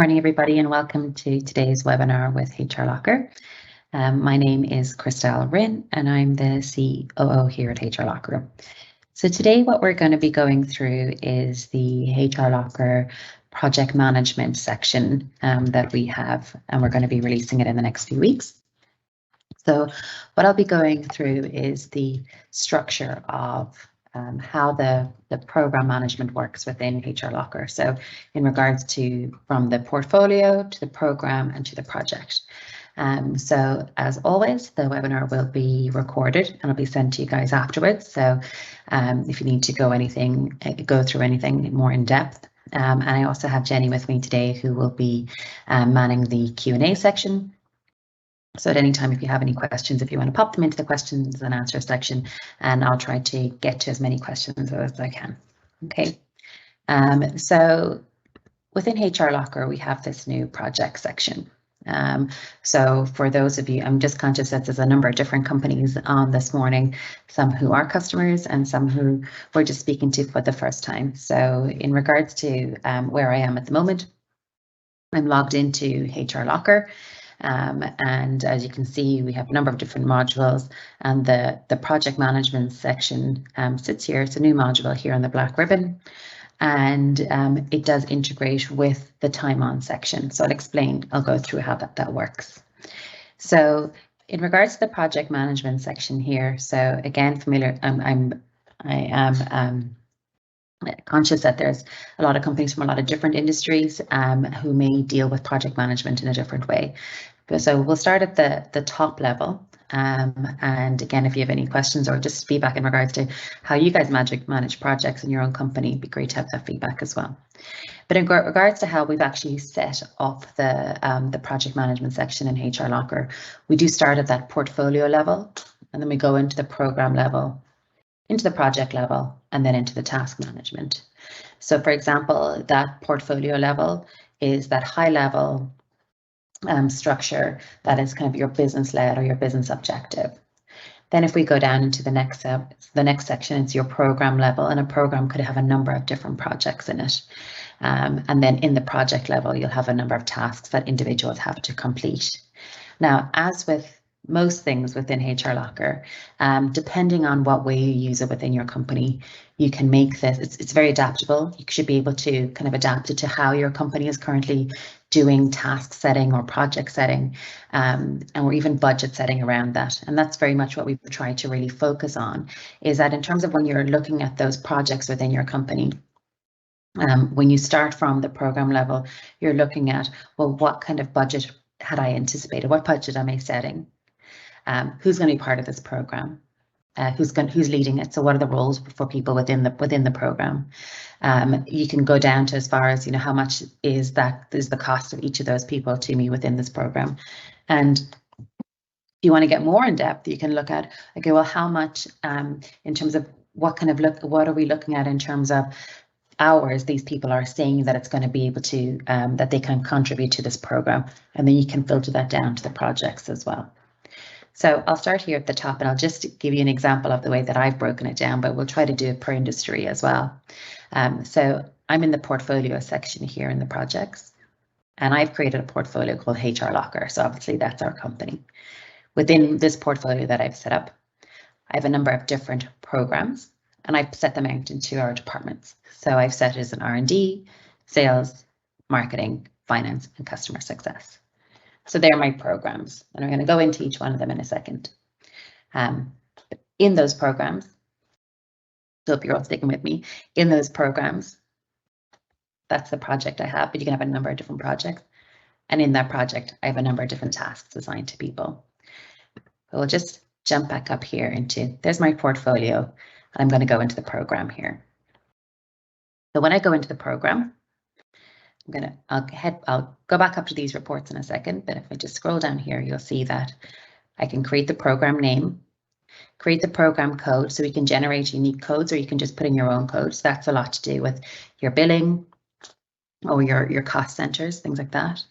morning, everybody, and welcome to today's webinar with HRLocker. My name is Christelle Rinn, and I'm the COO here at HRLocker. So today what we're going to be going through is the HRLocker project management section that we have, and we're going to be releasing it in the next few weeks. So what I'll be going through is the structure of how the program management works within HRLocker. So in regards to from the portfolio to the program and to the project. So as always, the webinar will be recorded and it'll be sent to you guys afterwards. So if you need to go through anything more in depth. And I also have Jenny with me today who will be manning the Q&A section. So at any time, if you have any questions, if you want to pop them into the questions and answer section, and I'll try to get to as many questions as I can. Okay. So within HRLocker, we have this new project section. So for those of you, I'm just conscious that there's a number of different companies on this morning, some who are customers and some who we're just speaking to for the first time. So in regards to where I am at the moment, I'm logged into HRLocker. And as you can see, we have a number of different modules, and the project management section sits here. It's a new module here on the black ribbon, and it does integrate with the time on section. So I'll go through how that works. So in regards to the project management section here, so again, I am conscious that there's a lot of companies from a lot of different industries who may deal with project management in a different way. So we'll start at the top level. And again, if you have any questions or just feedback in regards to how you guys manage projects in your own company, it'd be great to have that feedback as well. But in regards to how we've actually set up the project management section in HRLocker, we do start at that portfolio level, and then we go into the program level, into the project level, and then into the task management. So for example, that portfolio level is that high level structure that is kind of your business led or your business objective. Then if we go down into the next section, it's your program level, and a program could have a number of different projects in it. And then in the project level, you'll have a number of tasks that individuals have to complete. Now, as with most things within HRLocker, depending on what way you use it within your company, you can make this, it's very adaptable. You should be able to kind of adapt it to how your company is currently doing task setting or project setting, or even budget setting around that. And that's very much what we've tried to really focus on, is that in terms of when you're looking at those projects within your company, when you start from the program level, you're looking at, well, what kind of budget had I anticipated? What budget am I setting? Who's going to be part of this program? Who's leading it? So what are the roles for people within the program? You can go down to as far as, how much is the cost of each of those people to me within this program. And if you want to get more in depth, you can look at, okay, well, how much in terms of what are we looking at in terms of hours these people are saying that it's going to be able to, that they can contribute to this program. And then you can filter that down to the projects as well. So I'll start here at the top, and I'll just give you an example of the way that I've broken it down, but we'll try to do it per industry as well. So I'm in the portfolio section here in the projects, and I've created a portfolio called HRLocker. So obviously that's our company. Within this portfolio that I've set up, I have a number of different programs, and I've set them out into our departments. So I've set it as an R&D, sales, marketing, finance, and customer success. So they're my programs, and I'm going to go into each one of them in a second. In those programs, so if you're all sticking with me, in those programs, that's the project I have, but you can have a number of different projects. And in that project, I have a number of different tasks assigned to people. But we'll just jump back up here there's my portfolio, and I'm going to go into the program here. So when I go into the program, I'll go back up to these reports in a second, but if I just scroll down here, you'll see that I can create the program name, create the program code, so we can generate unique codes, or you can just put in your own codes. That's a lot to do with your billing or your cost centers, things like that.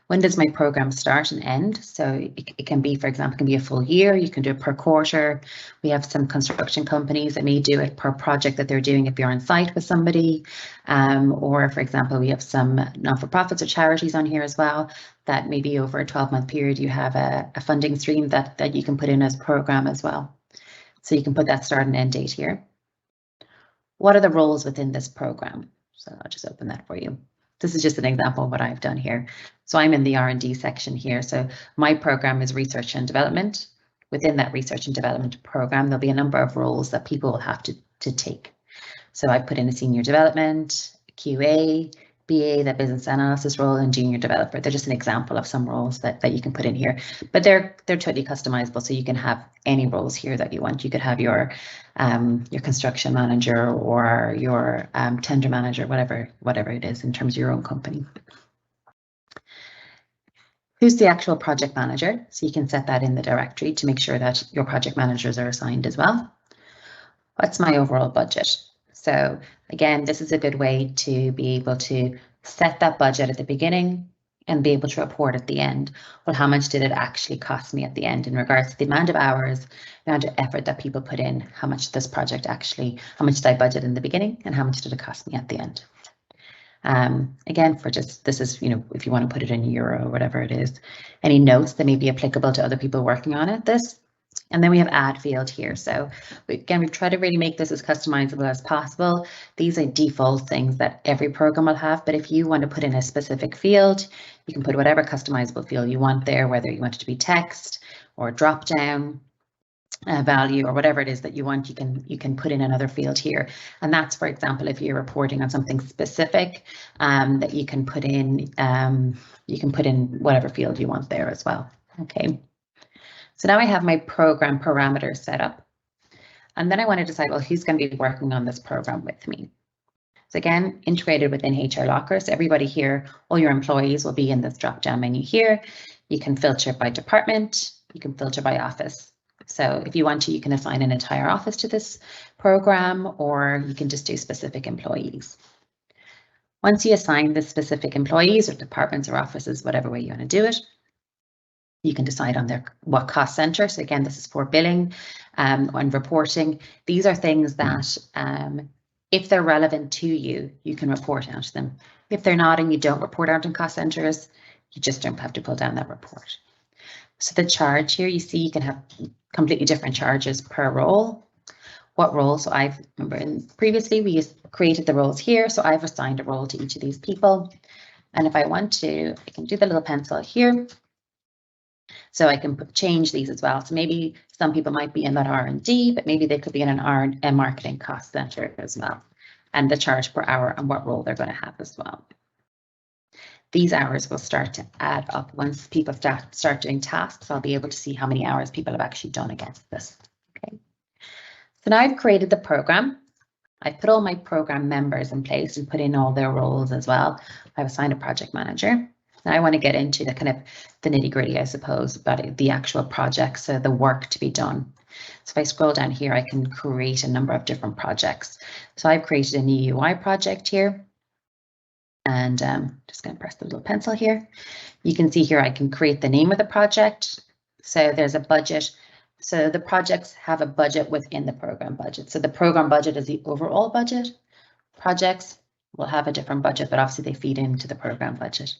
When does my program start and end? So it can be, for example, it can be a full year. You can do it per quarter. We have some construction companies that may do it per project that they're doing if you're on site with somebody. Or, for example, we have some not-for-profits or charities on here as well, that maybe over a 12-month period you have a funding stream that you can put in as program as well. So you can put that start and end date here. What are the roles within this program? So I'll just open that for you. This is just an example of what I've done here. So I'm in the R&D section here. So my program is research and development. Within that research and development program, there'll be a number of roles that people will have to take. So I put in a senior development, QA, BA, that business analysis role, and junior developer. They're just an example of some roles that you can put in here, but they're totally customizable. So you can have any roles here that you want. You could have your construction manager or your tender manager, whatever it is in terms of your own company. Who's the actual project manager? So you can set that in the directory to make sure that your project managers are assigned as well. What's my overall budget? So again, this is a good way to be able to set that budget at the beginning and be able to report at the end. Well, how much did it actually cost me at the end in regards to the amount of hours, the amount of effort that people put in, how much this project actually, how much did I budget in the beginning and how much did it cost me at the end? Again, for just, this is, you know, if you want to put it in euro or whatever it is, any notes that may be applicable to other people working on it, this. And then we have add field here. So again, we've tried to really make this as customizable as possible. These are default things that every program will have, but if you want to put in a specific field, you can put whatever customizable field you want there, whether you want it to be text or drop down value or whatever it is that you want, you can put in another field here. And that's, for example, if you're reporting on something specific that you can put in whatever field you want there as well. Okay. So now I have my program parameters set up, and then I want to decide, well, who's going to be working on this program with me? So again, integrated within HRLocker. So everybody here, all your employees will be in this drop-down menu here. You can filter by department, you can filter by office. So if you want to, you can assign an entire office to this program, or you can just do specific employees. Once you assign the specific employees or departments or offices, whatever way you want to do it, you can decide on what cost center. So again, this is for billing and reporting. These are things that if they're relevant to you, you can report out to them. If they're not and you don't report out in cost centers, you just don't have to pull down that report. So the charge here, you see you can have completely different charges per role. What role? So I've previously we created the roles here. So I've assigned a role to each of these people. And if I want to, I can do the little pencil here. So I can change these as well. So maybe some people might be in that R&D, but maybe they could be in a marketing cost center as well. And the charge per hour and what role they're going to have as well. These hours will start to add up once people start doing tasks. I'll be able to see how many hours people have actually done against this. Okay. So now I've created the program. I put all my program members in place and put in all their roles as well. I've assigned a project manager. Now I want to get into the kind of the nitty-gritty, I suppose, about the actual projects, so the work to be done. So if I scroll down here, I can create a number of different projects. So I've created a new UI project here. And just going to press the little pencil here. You can see here I can create the name of the project. So there's a budget. So the projects have a budget within the program budget. So the program budget is the overall budget. Projects will have a different budget, but obviously they feed into the program budget.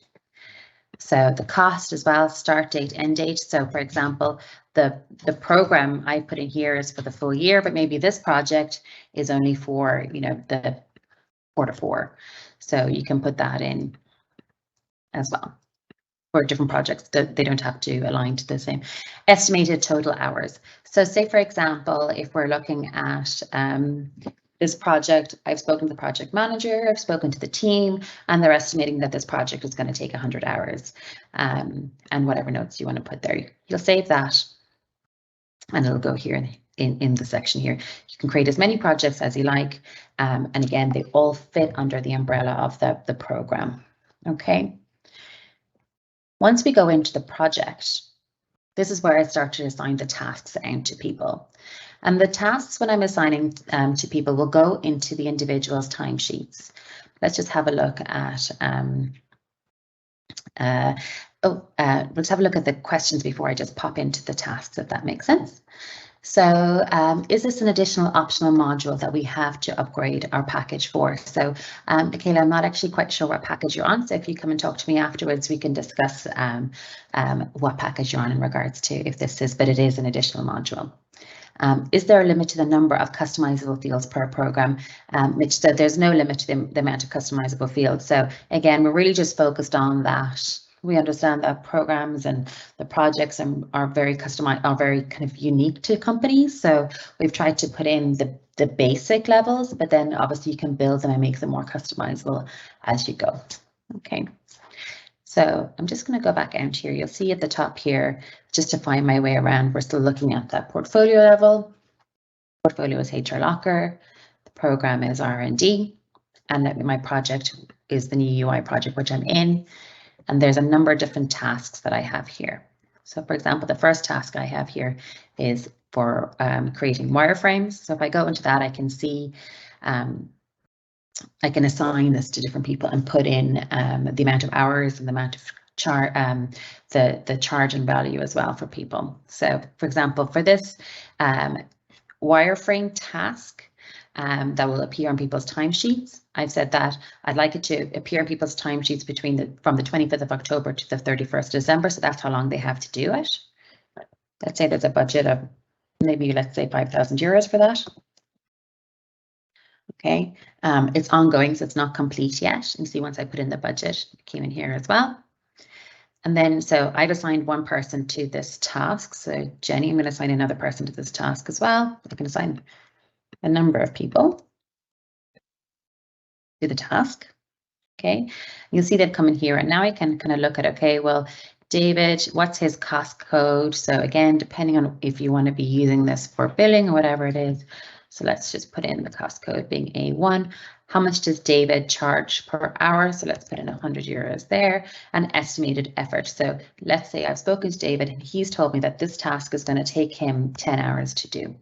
So the cost as well, start date, end date. So for example, the program I put in here is for the full year, but maybe this project is only for, you know, the Q4. So you can put that in as well for different projects. They don't have to align to the same. Estimated total hours. So say, for example, if we're looking at this project, I've spoken to the project manager, I've spoken to the team, and they're estimating that this project is going to take 100 hours and whatever notes you want to put there. You'll save that and it'll go here in the section here. You can create as many projects as you like. And again, they all fit under the umbrella of the program. Okay. Once we go into the project, this is where I start to assign the tasks out to people. And the tasks when I'm assigning to people will go into the individual's timesheets. Let's just have a look at Let's have a look at the questions before I just pop into the tasks, if that makes sense. So is this an additional optional module that we have to upgrade our package for? So Michaela, I'm not actually quite sure what package you're on. So if you come and talk to me afterwards, we can discuss what package you're on in regards to if this is, but it is an additional module. Is there a limit to the number of customizable fields per program? Which said there's no limit to the amount of customizable fields. So again, we're really just focused on that. We understand that programs and the projects are very customized, are very kind of unique to companies. So we've tried to put in the basic levels, but then obviously you can build them and make them more customizable as you go. Okay. So I'm just going to go back out here. You'll see at the top here, just to find my way around, we're still looking at that portfolio level. Portfolio is HRLocker. The program is R&D. And my project is the new UI project, which I'm in. And there's a number of different tasks that I have here. So for example, the first task I have here is for creating wireframes. So if I go into that, I can see I can assign this to different people and put in the amount of hours and the amount of the charging value as well for people. So for example, for this wireframe task that will appear on people's timesheets, I've said that I'd like it to appear in people's timesheets from the 25th of October to the 31st of December. So that's how long they have to do it. Let's say there's a budget of maybe, let's say, €5,000 for that. Okay, it's ongoing, so it's not complete yet. You see, once I put in the budget, it came in here as well. And then, so I've assigned one person to this task. So Jenny, I'm going to assign another person to this task as well. I can assign a number of people to the task. Okay, you'll see they've come in here, and now I can kind of look at, okay, well, David, what's his cost code? So again, depending on if you want to be using this for billing or whatever it is. So let's just put in the cost code being A1. How much does David charge per hour? So let's put in €100 there, and estimated effort. So let's say I've spoken to David and he's told me that this task is going to take him 10 hours to do.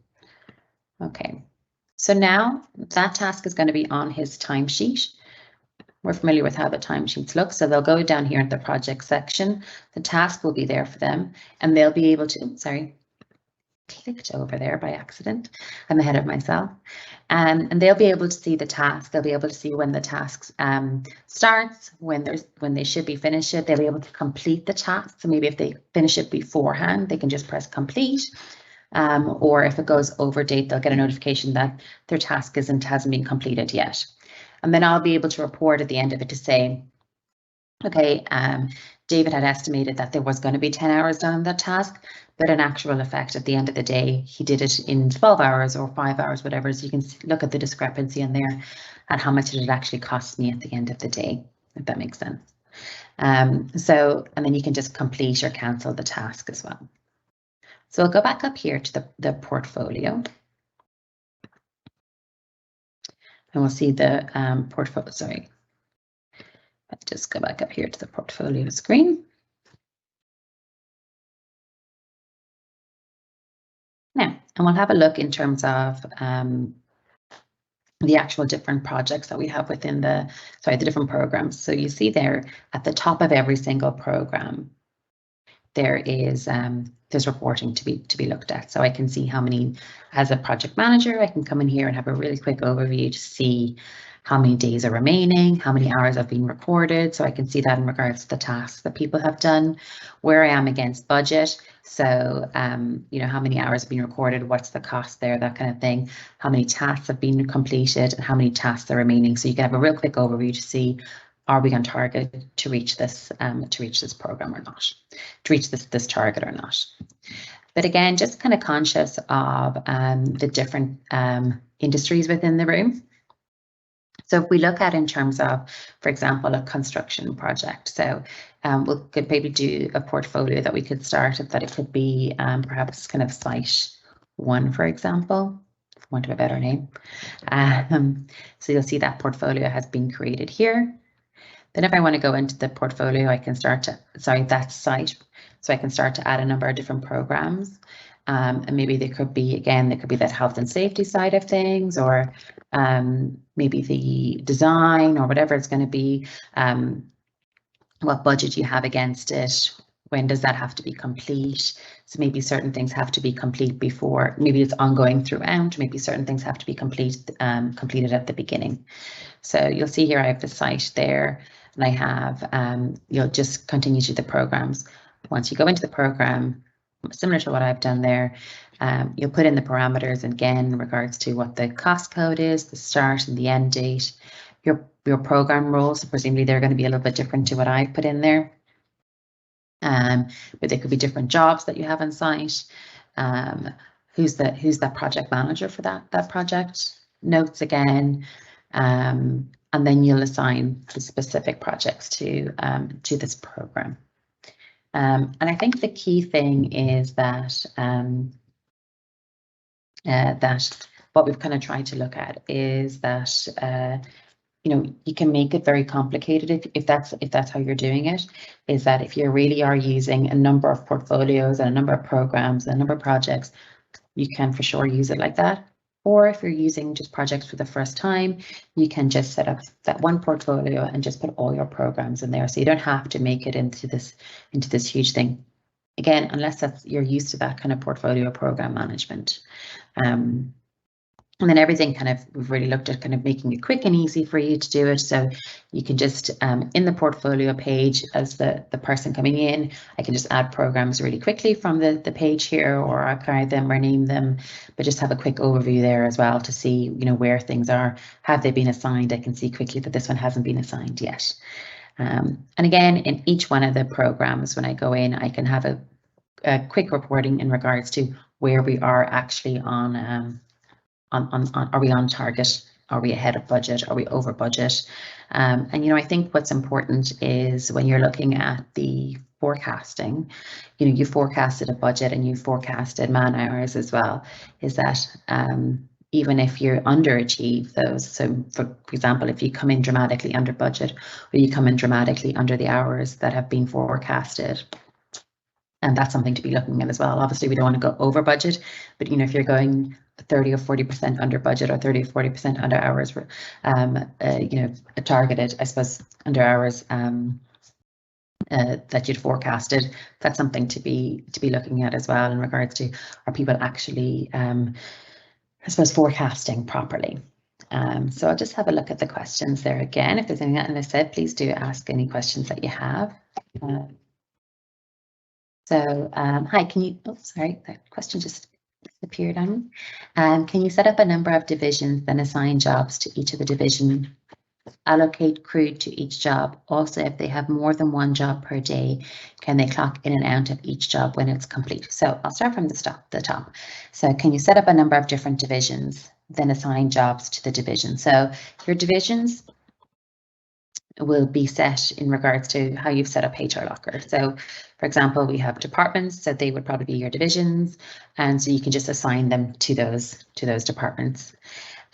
Okay, so now that task is going to be on his timesheet. We're familiar with how the timesheets look, so they'll go down here in the project section. The task will be there for them, and they'll be able to, sorry, clicked over there by accident. I'm ahead of myself. And they'll be able to see the task. They'll be able to see when the task starts, when they should be finished it. They'll be able to complete the task. So maybe if they finish it beforehand, they can just press complete. Or if it goes over date, they'll get a notification that their task hasn't been completed yet. And then I'll be able to report at the end of it to say, okay, David had estimated that there was going to be 10 hours done on that task, but in actual effect, at the end of the day, he did it in 12 hours or 5 hours, whatever. So you can look at the discrepancy in there and how much it actually cost me at the end of the day, if that makes sense. And then you can just complete or cancel the task as well. So I'll go back up here to the portfolio. And we'll see the portfolio, sorry. Let's just go back up here to the portfolio screen. Now, and we'll have a look in terms of the actual different projects that we have within the different programs. So you see there at the top of every single program, there is there's reporting to be looked at. So I can see how many, as a project manager, I can come in here and have a really quick overview to see how many days are remaining, how many hours have been recorded. So I can see that in regards to the tasks that people have done, where I am against budget. So, you know, how many hours have been recorded, what's the cost there, that kind of thing, how many tasks have been completed and how many tasks are remaining. So you can have a real quick overview to see, are we on target to reach this program or not, to reach this target or not. But again, just kind of conscious of the different industries within the room. So if we look at in terms of, for example, a construction project, so we could maybe do a portfolio that we could start, that it could be perhaps kind of site 1, for example, for want of a better name. So you'll see that portfolio has been created here. Then if I want to go into the portfolio, I can start to, that site. So I can start to add a number of different programs. And maybe there could be, again, there could be that health and safety side of things, or maybe the design or whatever it's going to be. what budget you have against it. When does that have to be complete? So maybe certain things have to be complete before, maybe it's ongoing throughout, maybe certain things have to be completed at the beginning. So you'll see here I have the site there, and I have, you'll just continue to the programs. Once you go into the program, similar to what I've done there, you'll put in the parameters again in regards to what the cost code is, the start and the end date, your program roles. So presumably they're going to be a little bit different to what I put in there. But there could be different jobs that you have on site. Who's that project manager for that project? Notes again, and then you'll assign the specific projects to this program. And I think the key thing is that that what we've kind of tried to look at is that you can make it very complicated if that's how you're doing it. Is that if you really are using a number of portfolios and a number of programs and a number of projects, you can for sure use it like that. Or if you're using just projects for the first time, you can just set up that one portfolio and just put all your programs in there. So you don't have to make it into this huge thing. Again, unless you're used to that kind of portfolio program management. And then everything we've really looked at kind of making it quick and easy for you to do it. So you can just, in the portfolio page, as the person coming in, I can just add programs really quickly from the page here, or archive them or name them, but just have a quick overview there as well to see, where things are. Have they been assigned? I can see quickly that this one hasn't been assigned yet. And again, in each one of the programs, when I go in, I can have a quick reporting in regards to where we are actually on are we on target? Are we ahead of budget? Are we over budget? And I think what's important is when you're looking at the forecasting, you forecasted a budget and you forecasted man hours as well, is that even if you underachieve those, so for example, if you come in dramatically under budget or you come in dramatically under the hours that have been forecasted, and that's something to be looking at as well. Obviously, we don't want to go over budget, but if you're going 30 or 40% under budget or 30 or 40% under hours, targeted, I suppose, under hours that you'd forecasted, that's something to be looking at as well in regards to, are people actually, I suppose, forecasting properly. So I'll just have a look at the questions there again. If there's anything, and I said, please do ask any questions that you have. Hi, can you, sorry, that question just appeared on me. Can you set up a number of divisions, then assign jobs to each of the division, allocate crew to each job? Also, if they have more than one job per day, can they clock in and out of each job when it's complete? So I'll start from the top. So can you set up a number of different divisions, then assign jobs to the division? So your divisions will be set in regards to how you've set up HRLocker. So for example, we have departments, so they would probably be your divisions, and so you can just assign them to those departments,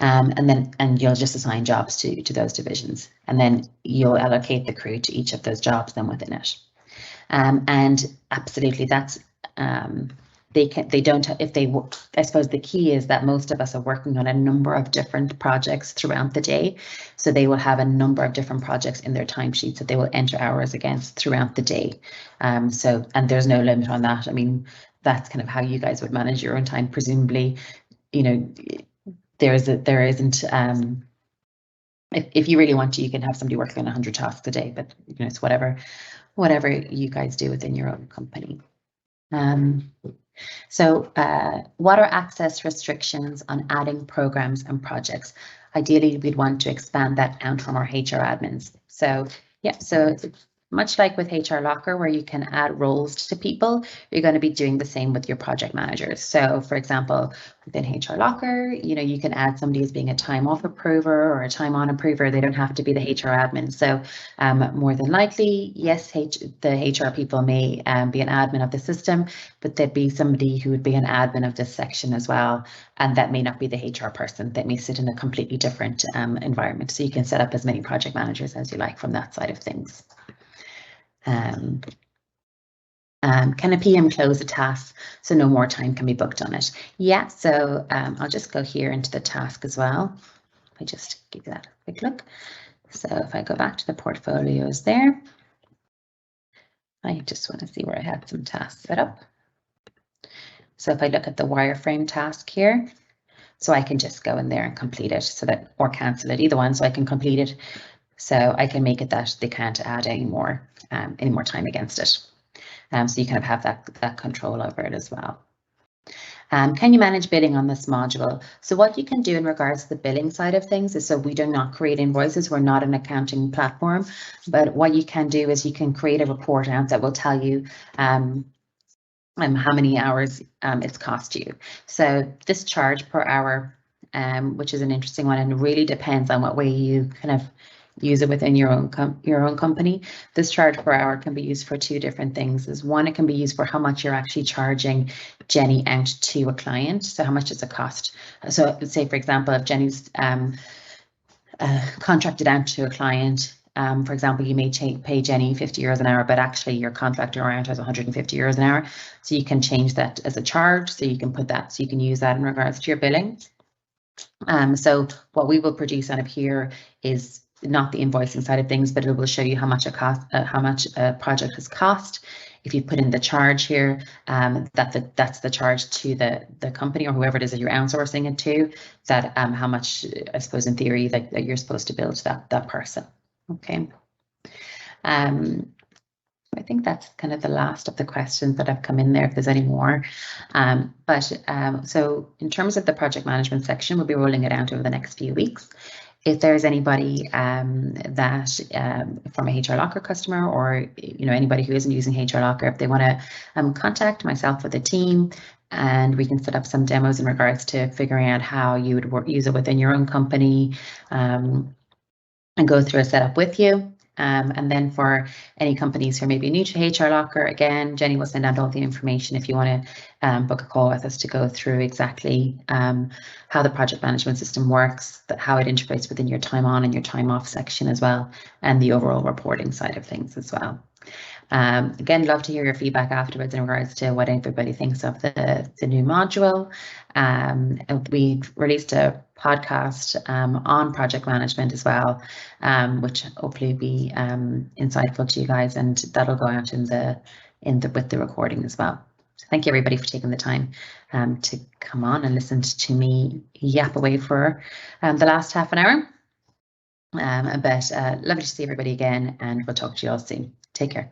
and you'll just assign jobs to those divisions, and then you'll allocate the crew to each of those jobs then within it. And absolutely, that's I suppose the key is that most of us are working on a number of different projects throughout the day. So they will have a number of different projects in their timesheets that they will enter hours against throughout the day. And there's no limit on that. I mean, that's kind of how you guys would manage your own time. Presumably, there isn't, if you really want to, you can have somebody working on 100 tasks a day, but it's whatever you guys do within your own company. So what are access restrictions on adding programs and projects? Ideally, we'd want to expand that out from our HR admins. So yeah, so much like with HRLocker, where you can add roles to people, you're going to be doing the same with your project managers. So for example, within HRLocker, you can add somebody as being a time off approver or a time on approver. They don't have to be the HR admin. So more than likely, yes, the HR people may be an admin of the system, but there'd be somebody who would be an admin of this section as well. And that may not be the HR person. That may sit in a completely different environment. So you can set up as many project managers as you like from that side of things. Can a PM close a task so no more time can be booked on it? Yeah, so I'll just go here into the task as well. I just give that a quick look. So if I go back to the portfolios there, I just want to see where I had some tasks set up. So if I look at the wireframe task here, so I can just go in there and complete it so that, or cancel it, either one, so I can complete it. So I can make it that they can't add any more time against it. So you kind of have that control over it as well. Can you manage billing on this module? So what you can do in regards to the billing side of things is, so we do not create invoices. We're not an accounting platform, but what you can do is you can create a report out that will tell you how many hours it's cost you. So this charge per hour, which is an interesting one, and really depends on what way you kind of use it within your own company. This charge per hour can be used for two different things. Is one, it can be used for how much you're actually charging Jenny out to a client. So how much does it cost? So say, for example, if Jenny's contracted out to a client, for example, you may pay Jenny 50 euros an hour, but actually your contractor around has 150 euros an hour. So you can change that as a charge. So you can put that, so you can use that in regards to your billing. So what we will produce out of here is not the invoicing side of things, but it will show you how much a project has cost. If you put in the charge here, that's the charge to the company or whoever it is that you're outsourcing it to, that how much, I suppose in theory, that you're supposed to bill to that person. Okay. I think that's kind of the last of the questions that have come in there, if there's any more. So in terms of the project management section, we'll be rolling it out over the next few weeks. If there's anybody that from a HRLocker customer, or anybody who isn't using HRLocker, if they want to contact myself or the team, and we can set up some demos in regards to figuring out how you would use it within your own company, and go through a setup with you. And then for any companies who are maybe new to HRLocker, again, Jenny will send out all the information if you want to book a call with us to go through exactly how the project management system works, how it integrates within your time on and your time off section as well, and the overall reporting side of things as well. Again, love to hear your feedback afterwards in regards to what everybody thinks of the new module. We released a podcast on project management as well, which hopefully will be insightful to you guys, and that'll go out with the recording as well. So thank you everybody for taking the time to come on and listen to me yap away for the last half an hour. But lovely to see everybody again, and we'll talk to you all soon. Take care.